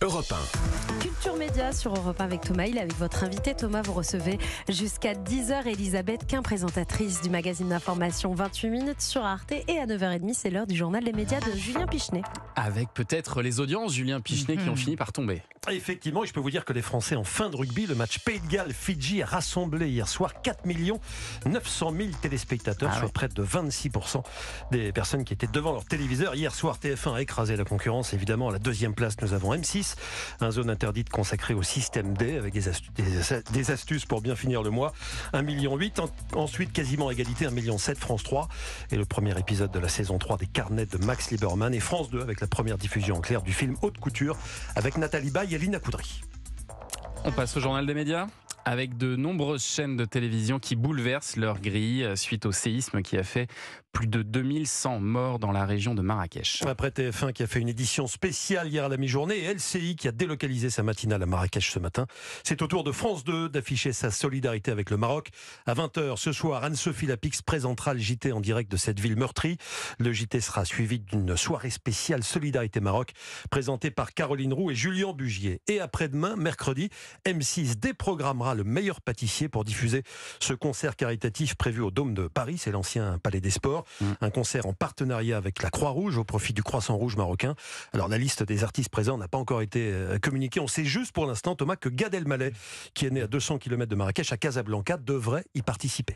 Europe 1. Culture Média sur Europe 1 avec Thomas. Il est avec votre invité. Thomas, vous recevez jusqu'à 10h Elisabeth Quint, présentatrice du magazine d'information 28 minutes sur Arte. Et à 9h30, c'est l'heure du journal des médias de Julien Pichenet. Avec peut-être les audiences, Julien Pichenet, qui ont fini par tomber. Effectivement, je peux vous dire que les Français en fin de rugby, le match Pays de Galles-Fidji a rassemblé hier soir 4 900 000 téléspectateurs, soit près de 26% des personnes qui étaient devant leur téléviseur. Hier soir, TF1 a écrasé la concurrence. Évidemment, à la deuxième place, nous avons M6, un zone interdite consacrée au système D, avec des astuces pour bien finir le mois. 1,8 million. Ensuite, quasiment égalité, 1,7 million France 3. Et le premier épisode de la saison 3 des Carnets de Max Lieberman. Et France 2 avec la première diffusion en clair du film Haute Couture avec Nathalie Baye et Lina Coudry. On passe au journal des médias avec de nombreuses chaînes de télévision qui bouleversent leur grille suite au séisme qui a fait plus de 2100 morts dans la région de Marrakech. Après TF1 qui a fait une édition spéciale hier à la mi-journée et LCI qui a délocalisé sa matinale à Marrakech ce matin, c'est au tour de France 2 d'afficher sa solidarité avec le Maroc. À 20h ce soir, Anne-Sophie Lapix présentera le JT en direct de cette ville meurtrie. Le JT sera suivi d'une soirée spéciale Solidarité Maroc présentée par Caroline Roux et Julien Bugier. Et après-demain, mercredi, M6 déprogrammera le meilleur pâtissier pour diffuser ce concert caritatif prévu au Dôme de Paris, c'est l'ancien Palais des Sports. Un concert en partenariat avec la Croix-Rouge au profit du Croissant Rouge marocain. Alors la liste des artistes présents n'a pas encore été communiquée. On sait juste pour l'instant, Thomas, que Gad Elmaleh, qui est né à 200 km de Marrakech, à Casablanca, devrait y participer.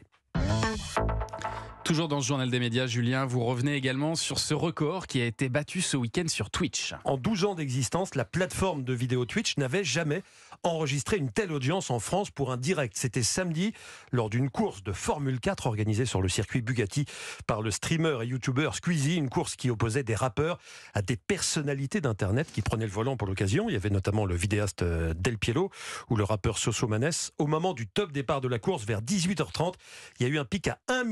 Toujours dans ce journal des médias, Julien, vous revenez également sur ce record qui a été battu ce week-end sur Twitch. En 12 ans d'existence, la plateforme de vidéo Twitch n'avait jamais enregistré une telle audience en France pour un direct. C'était samedi, lors d'une course de Formule 4 organisée sur le circuit Bugatti par le streamer et youtubeur Squeezie, une course qui opposait des rappeurs à des personnalités d'Internet qui prenaient le volant pour l'occasion. Il y avait notamment le vidéaste Del Piero ou le rappeur Soso Manes. Au moment du top départ de la course, vers 18h30, il y a eu un pic à 1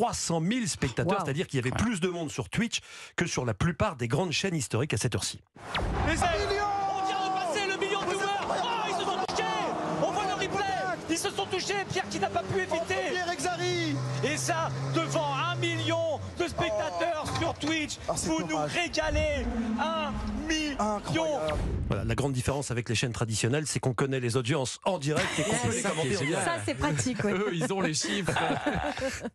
300 000 spectateurs, c'est-à-dire qu'il y avait plus de monde sur Twitch que sur la plupart des grandes chaînes historiques à cette heure-ci. On vient de passer le million de viewers. Ils se sont touchés. On voit le replay. Ils se sont touchés. Pierre qui n'a pas pu éviter. Et ça, devant 1 million de spectateurs sur Twitch. Vous nous régalez. 1 million. Voilà, la grande différence avec les chaînes traditionnelles, c'est qu'on connaît les audiences en direct et qu'on peut les commenter en direct. Ça, c'est pratique. Oui. Eux, ils ont les chiffres.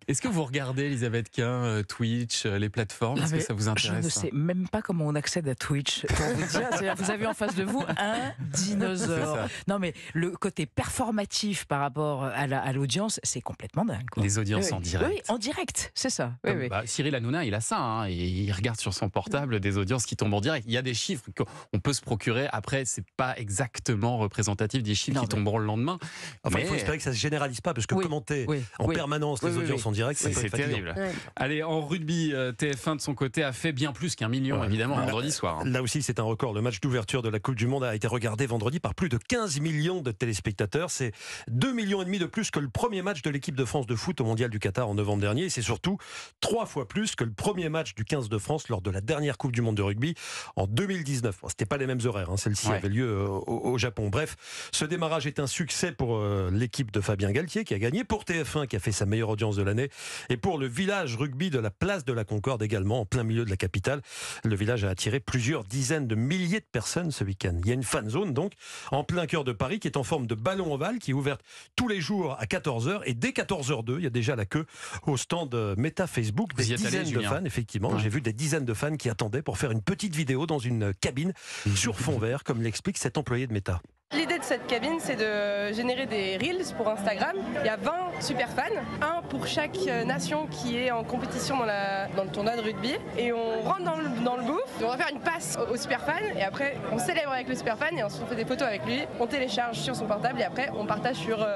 Est-ce que vous regardez, Elisabeth Quint, Twitch, les plateformes? Est-ce que ça vous intéresse? Je ne sais même pas comment on accède à Twitch. Pour vous dire, c'est-à-dire, vous avez en face de vous un dinosaure. Non, mais le côté performatif par rapport à l'audience, c'est complètement dingue, quoi. Les audiences en direct. Oui, en direct, c'est ça. Oui. Bah, Cyril Hanouna, il a ça. Hein, et il regarde sur son portable des audiences qui tombent en direct. Il y a des chiffres qu'on peut se procurer. Après, c'est pas exactement représentatif des chiffres qui tomberont le lendemain. Enfin, il faut espérer que ça se généralise pas, parce que commenter en permanence les audiences en direct, c'est terrible. Ouais. Allez, en rugby, TF1 de son côté a fait bien plus qu'1 million, évidemment, vendredi soir. Là aussi, c'est un record. Le match d'ouverture de la Coupe du Monde a été regardé vendredi par plus de 15 millions de téléspectateurs. C'est 2,5 millions de plus que le premier match de l'équipe de France de foot au Mondial du Qatar en novembre dernier. Et c'est surtout 3 fois plus que le premier match du 15 de France lors de la dernière Coupe du Monde de rugby en 2019. Bon, c'était pas les mêmes horaires, hein. Celle-ci avait lieu au Japon. Bref, ce démarrage est un succès pour l'équipe de Fabien Galtier qui a gagné, pour TF1 qui a fait sa meilleure audience de l'année et pour le village rugby de la place de la Concorde également, en plein milieu de la capitale. Le village a attiré plusieurs dizaines de milliers de personnes ce week-end. Il y a une fan zone donc en plein cœur de Paris qui est en forme de ballon ovale, qui est ouverte tous les jours à 14h et dès 14h02, il y a déjà la queue au stand Meta Facebook. Des dizaines de fans, effectivement. J'ai vu des dizaines de fans qui attendaient pour faire une petite vidéo dans une cabine sur fond vert, comme l'explique cet employé de Meta. L'idée de cette cabine, c'est de générer des Reels pour Instagram. Il y a 20 super fans, un pour chaque nation qui est en compétition dans le tournoi de rugby. Et on rentre dans le booth, on va faire une passe au super fan et après on célèbre avec le super fan et ensuite on fait des photos avec lui, on télécharge sur son portable et après on partage sur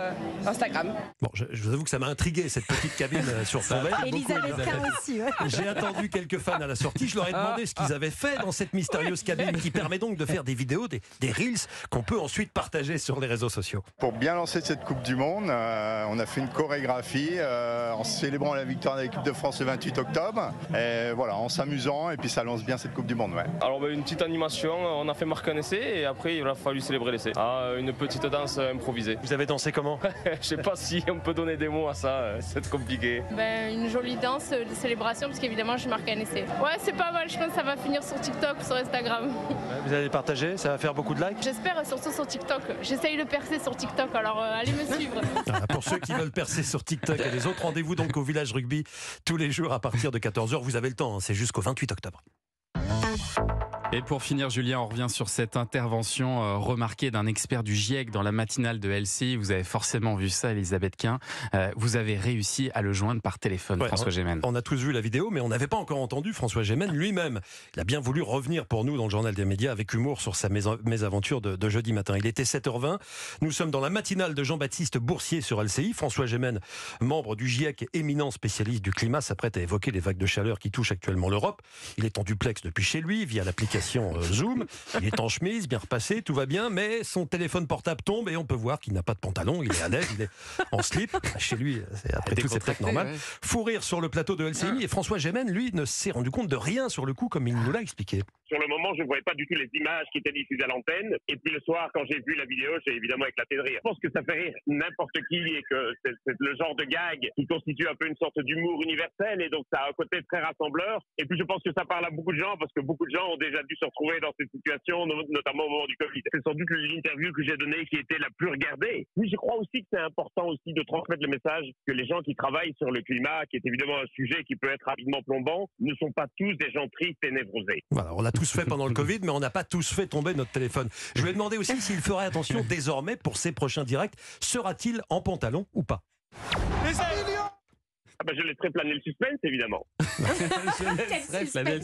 Instagram. Bon, je vous avoue que ça m'a intrigué cette petite cabine sur fond vert. Elisabeth Quint aussi. Ouais. J'ai attendu quelques fans à la sortie, je leur ai demandé ce qu'ils avaient fait dans cette mystérieuse cabine qui permet donc de faire des vidéos, des Reels qu'on peut ensuite partager sur les réseaux sociaux. Pour bien lancer cette Coupe du Monde, on a fait une chorégraphie en célébrant la victoire de l'équipe de France le 28 octobre. Et voilà, en s'amusant et puis ça lance bien cette Coupe du Monde. Ouais. Alors une petite animation, on a fait marquer un essai et après il a fallu célébrer l'essai. Une petite danse improvisée. Vous avez dansé comment? Je sais pas si on peut donner des mots à ça, c'est compliqué. Une jolie danse de célébration parce qu'évidemment je marque un essai. Ouais, c'est pas mal, je pense que ça va finir sur TikTok, sur Instagram. Vous allez partager, ça va faire beaucoup de likes? J'espère, surtout sur TikTok. J'essaye de percer sur TikTok, alors allez me suivre. Voilà, pour ceux qui veulent percer sur TikTok et les autres, rendez-vous donc au Village Rugby tous les jours à partir de 14h. Vous avez le temps, hein, c'est jusqu'au 28 octobre. Et pour finir, Julien, on revient sur cette intervention remarquée d'un expert du GIEC dans la matinale de LCI. Vous avez forcément vu ça, Elisabeth Quint. Vous avez réussi à le joindre par téléphone, ouais, François Gémen. On a tous vu la vidéo, mais on n'avait pas encore entendu François Gémen lui-même. Il a bien voulu revenir pour nous dans le journal des médias avec humour sur sa mésaventure de jeudi matin. Il était 7h20. Nous sommes dans la matinale de Jean-Baptiste Boursier sur LCI. François Gémen, membre du GIEC, éminent spécialiste du climat, s'apprête à évoquer les vagues de chaleur qui touchent actuellement l'Europe. Il est en duplex depuis chez lui, via l'application Zoom. Il est en chemise, bien repassé, tout va bien, mais son téléphone portable tombe et on peut voir qu'il n'a pas de pantalon, il est à l'aise, il est en slip. Chez lui, après tout, c'est peut-être normal. Ouais. Fou rire sur le plateau de LCI et François Gémen, lui, ne s'est rendu compte de rien sur le coup, comme il nous l'a expliqué. Sur le moment, je ne voyais pas du tout les images qui étaient diffusées à l'antenne. Et puis le soir, quand j'ai vu la vidéo, j'ai évidemment éclaté de rire. Je pense que ça fait rire n'importe qui et que c'est le genre de gag qui constitue un peu une sorte d'humour universel. Et donc ça a un côté très rassembleur. Et puis je pense que ça parle à beaucoup de gens parce que beaucoup de gens ont déjà dû se retrouver dans cette situation, notamment au moment du Covid. C'est sans doute l'interview que j'ai donnée qui était la plus regardée. Oui, je crois aussi que c'est important aussi de transmettre le message que les gens qui travaillent sur le climat, qui est évidemment un sujet qui peut être rapidement plombant, ne sont pas tous des gens tristes et névrosés. Voilà, on l'a tous fait pendant le Covid, mais on n'a pas tous fait tomber notre téléphone. Je lui ai demandé aussi s'il ferait attention désormais pour ses prochains directs. Sera-t-il en pantalon ou pas? Je laisserai planer le suspense, évidemment.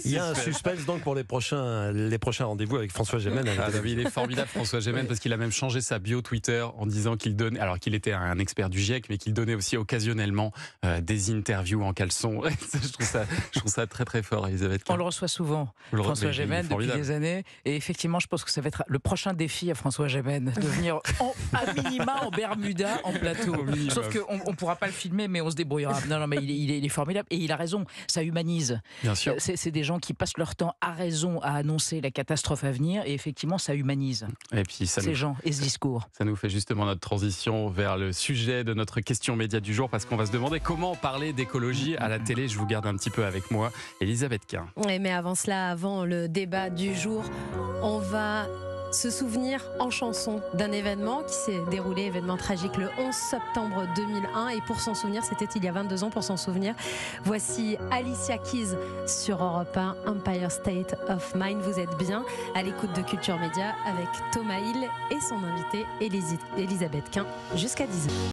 Il y a un suspense donc pour les prochains rendez-vous avec François Gémen. Il est formidable, François Gémen, parce qu'il a même changé sa bio Twitter en disant qu'il donnait, alors qu'il était un expert du GIEC, mais qu'il donnait aussi occasionnellement des interviews en caleçon. je trouve ça très très fort, Elisabeth. On le reçoit souvent, François Gémen, depuis des années. Et effectivement, je pense que ça va être le prochain défi à François Gémen, de venir à minima en Bermuda, en plateau. Sauf qu'on ne pourra pas le filmer, mais on se débrouillera. Non, mais il est formidable et il a raison, ça humanise. Bien sûr. C'est des gens qui passent leur temps à raison à annoncer la catastrophe à venir et effectivement ça humanise. Et puis ces gens et ce discours. Ça nous fait justement notre transition vers le sujet de notre question média du jour parce qu'on va se demander comment parler d'écologie à la télé. Je vous garde un petit peu avec moi, Elisabeth Quint. Oui, mais avant cela, avant le débat du jour, on va se souvenir en chanson d'un événement qui s'est déroulé, événement tragique, le 11 septembre 2001. Et pour s'en souvenir, c'était il y a 22 ans, pour s'en souvenir, voici Alicia Keys sur Europe 1, Empire State of Mind. Vous êtes bien à l'écoute de Culture Média avec Thomas Hill et son invité Elisabeth Quint jusqu'à 10h.